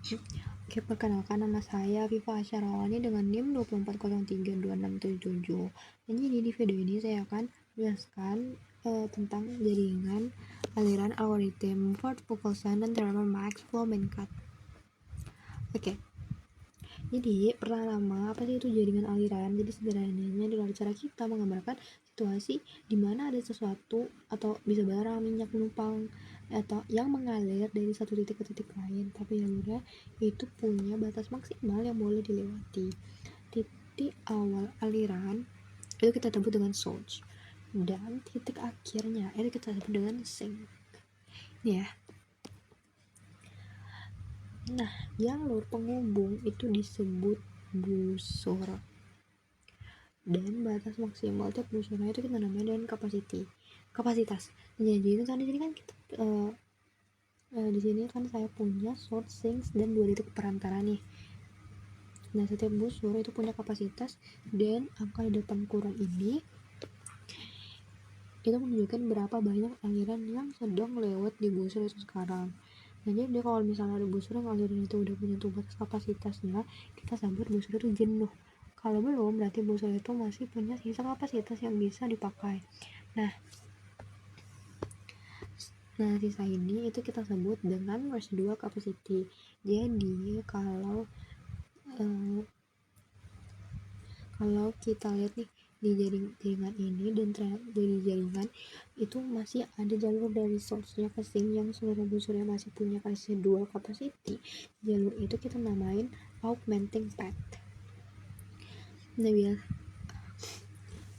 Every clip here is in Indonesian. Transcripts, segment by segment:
Oke, perkenalkan nama saya Viva Asyarawani dengan NIM 24032677. Jadi di video ini saya akan menjelaskan tentang jaringan aliran algoritma Ford-Fulkerson dan teorema Maxwell-Menkat. Oke. Jadi pertama, apa sih itu jaringan aliran? Jadi sederhananya adalah cara kita menggambarkan situasi di mana ada sesuatu atau bisa barang, minyak, penumpang atau yang mengalir dari satu titik ke titik lain, tapi jalurnya itu punya batas maksimal yang boleh dilewati. Titik awal aliran itu kita sebut dengan source dan titik akhirnya itu kita sebut dengan sink. Ya. Nah, jalur penghubung itu disebut busur. Dan batas maksimal tiap busurnya itu kita namanya dengan kapasitas. Jadi itu kan di sini kan kita di sini kan saya punya source, sinks, dan 2 titik perantara nih. Nah, setiap busur itu punya kapasitas dan angka di depan kurang ini itu menunjukkan berapa banyak aliran yang sedang lewat di busur itu sekarang. Nah, jadi kalau misalnya ada busur yang aliran itu udah punya batas kapasitasnya, kita sebut busur itu jenuh. Kalau belum, berarti busur itu masih punya sisa kapasitas yang bisa dipakai. Nah, sisa ini itu kita sebut dengan residual capacity. Jadi kalau kita lihat nih di jaringan ini dan dari jaringan itu masih ada jalur dari source-nya ke sink yang seluruh busurnya masih punya residual capacity. Jalur itu kita namain augmenting path. Nah,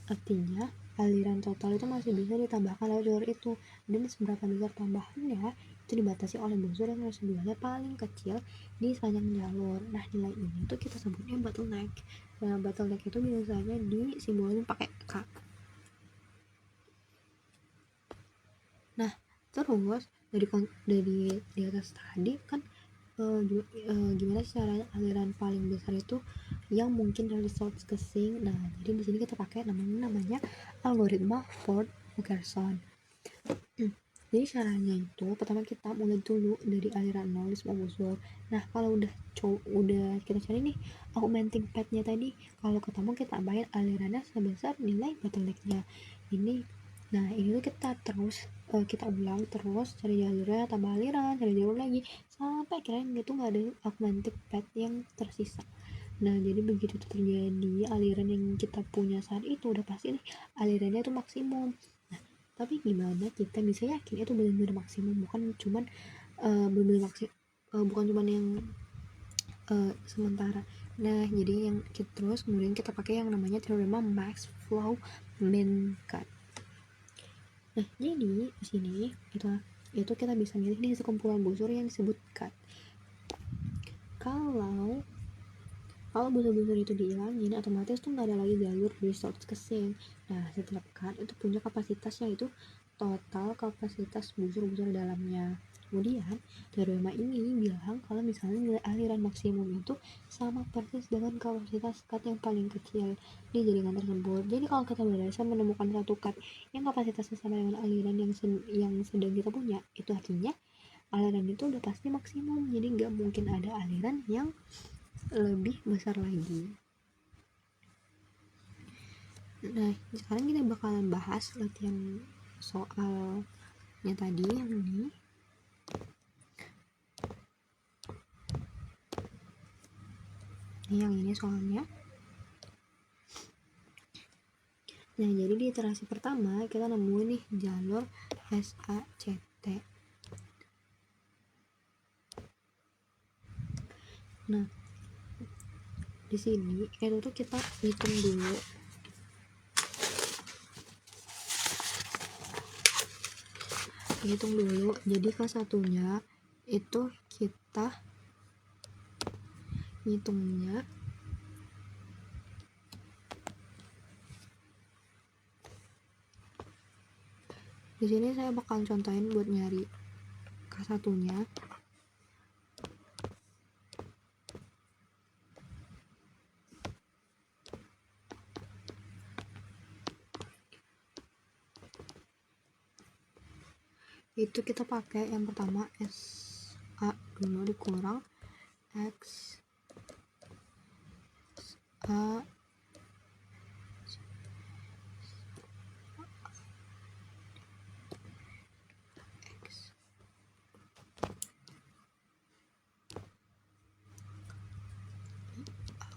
artinya aliran total itu masih bisa ditambahkan lewat jalur itu, dan seberapa besar tambahannya itu dibatasi oleh busur yang residualnya paling kecil di sepanjang jalur. Nah, nilai ini tuh kita sebutnya bottleneck. Nah, bottleneck itu biasanya disimbolin pakai K. Nah, terus dari di atas tadi kan gimana sih caranya aliran paling besar itu yang mungkin dari source ke sink. Nah, jadi di sini kita pakai namanya algoritma Ford-Fulkerson. Jadi caranya itu pertama kita mulai dulu dari aliran 0 semua busur. Nah, kalau udah kita cari nih augmenting path-nya tadi, kalau ketemu kita tambahin alirannya sebesar nilai bottleneck-nya ini. Nah, ini tuh kita ulang terus, cari jalurnya, tambah aliran, cari jalur lagi sampai akhirnya itu nggak ada augmenting path yang tersisa. Nah, jadi begitu terjadi aliran yang kita punya saat itu udah pasti nih alirannya itu maksimum. Tapi gimana kita bisa yakin itu benar-benar maksimum, bukan cuman bukan cuman yang sementara. Nah, jadi terus kemudian kita pakai yang namanya teorema Maxwell-Menkat. Nah, jadi di sini itu kita bisa milih nih sekumpulan busur yang disebut cut. Kalau busur-busur itu dihilangin, otomatis tuh nggak ada lagi jalur dari source ke sink. Nah, setiap cut itu punya kapasitasnya, itu total kapasitas busur-busur dalamnya. Kemudian teorema ini bilang kalau misalnya nilai aliran maksimum itu sama persis dengan kapasitas cut yang paling kecil di jaringan tersebut. Jadi kalau kita berhasil menemukan satu cut yang kapasitasnya sama dengan aliran yang sedang kita punya, itu artinya aliran itu udah pasti maksimum. Jadi nggak mungkin ada aliran yang lebih besar lagi. Nah, sekarang kita bakalan bahas latihan soalnya tadi yang ini. Yang ini soalnya. Nah, jadi di iterasi pertama kita nemuin nih jalur SACT. Nah, di sini itu tuh kita hitung dulu. Jadi kelas satunya itu kita hitungnya di sini saya bakal contohin buat nyari kelas satunya. Itu kita pakai yang pertama SA dulu dikurang X A X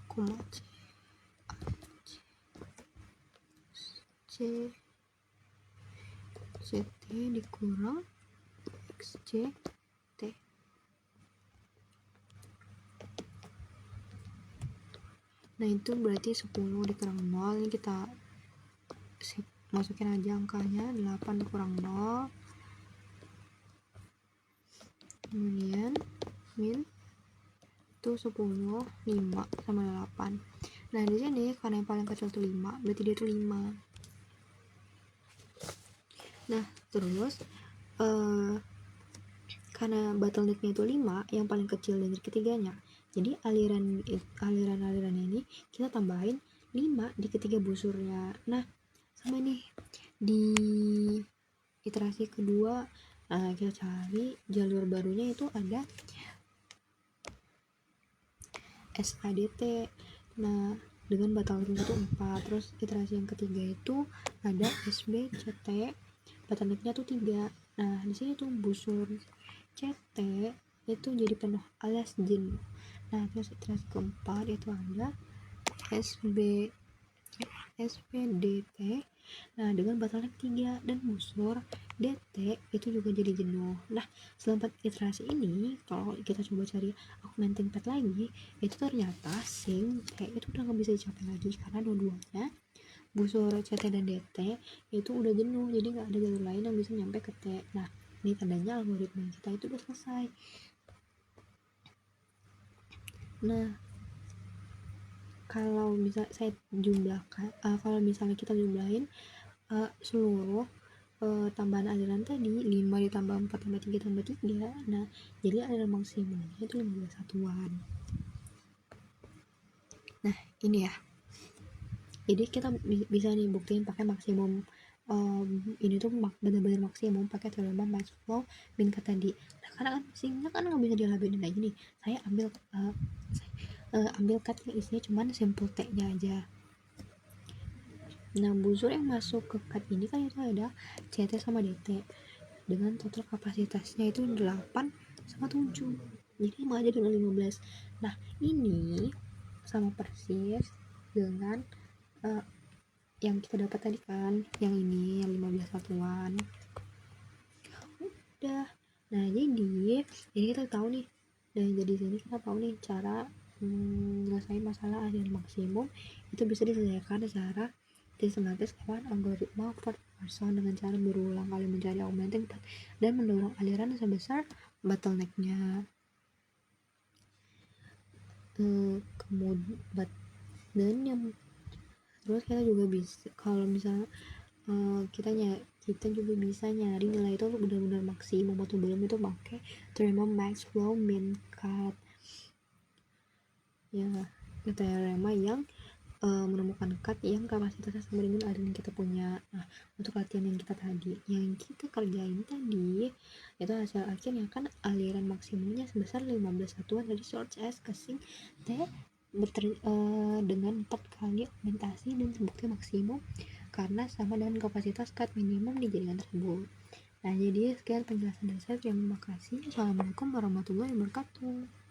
koma C CT dikurang XC T. Nah itu berarti 10 dikurang 0. Ini kita masukin aja angkanya, 8 dikurang 0, kemudian min itu 10, 5 sama 8. Nah di sini karena yang paling kecil itu 5, berarti dia itu 5. Nah terus karena bottlenecknya itu 5, yang paling kecil dari ketiganya, jadi aliran ini kita tambahin 5 di ketiga busurnya. Nah sama nih di iterasi kedua, kita cari jalur barunya itu ada SADT. Nah dengan bottleneck itu 4. Terus iterasi yang ketiga itu ada SBCT, bottlenecknya tuh 3. Nah di sini tuh busur CT itu jadi penuh alias jenuh. Nah terus iterasi keempat itu ada SPDT. Nah dengan bottleneck 3 dan busur DT itu juga jadi jenuh. Nah setelah iterasi ini, kalau kita coba cari augmenting path lagi, itu ternyata sing T itu udah gak bisa dicapai lagi karena dua-duanya busur CT dan DT itu udah jenuh, jadi gak ada jalur lain yang bisa nyampe ke T. Nah ini tandanya algoritma kita itu udah selesai. Nah kalau bisa saya jumlahkan, kalau misalnya kita jumlahin seluruh tambahan aliran tadi, 5 ditambah 4 tambah 3 tambah 3, nah jadi aliran maksimumnya itu 15 satuan. Nah ini ya, jadi kita bisa nih buktiin pakai maksimum. Ini tuh benar-benar maksimum pakai teorema Maxwell-Minkowski tadi. Nah karena kan singnya kan nggak bisa dilabenin lagi nih, saya ambil cut yang isinya cuman simple T nya aja. Nah busur yang masuk ke cut ini kan itu ada CT sama DT dengan total kapasitasnya itu 8 sama 7, jadi sama aja dengan 15. Nah ini sama persis dengan yang kita dapat tadi kan, yang ini yang 15 satuan udah. Nah jadi kita tahu nih, dan jadi sini kita tahu nih cara menyelesaikan masalah aliran maksimum itu bisa diselesaikan secara sistematis lewat algoritma Ford Person dengan cara berulang kali mencari augmenting path dan mendorong aliran sebesar bottlenecknya. Kemudian dan yang terus kita juga bisa, kalau misalnya kita juga bisa nyari nilai itu benar-benar maksimum atau belum, itu pakai teorema Maxwell-Minkowski ya, teorema yang menemukan cut yang kapasitasnya sama dengan aliran yang kita punya. Nah untuk latihan yang kita kerjain tadi itu hasil akhirnya kan aliran maksimumnya sebesar 15 satuan dari source S ke sink T dengan 4 kali augmentasi dan terbukti maksimum karena sama dengan kapasitas cut minimum di jaringan tersebut. Nah jadi sekian penjelasan dari saya, terima kasih. Assalamualaikum warahmatullahi wabarakatuh.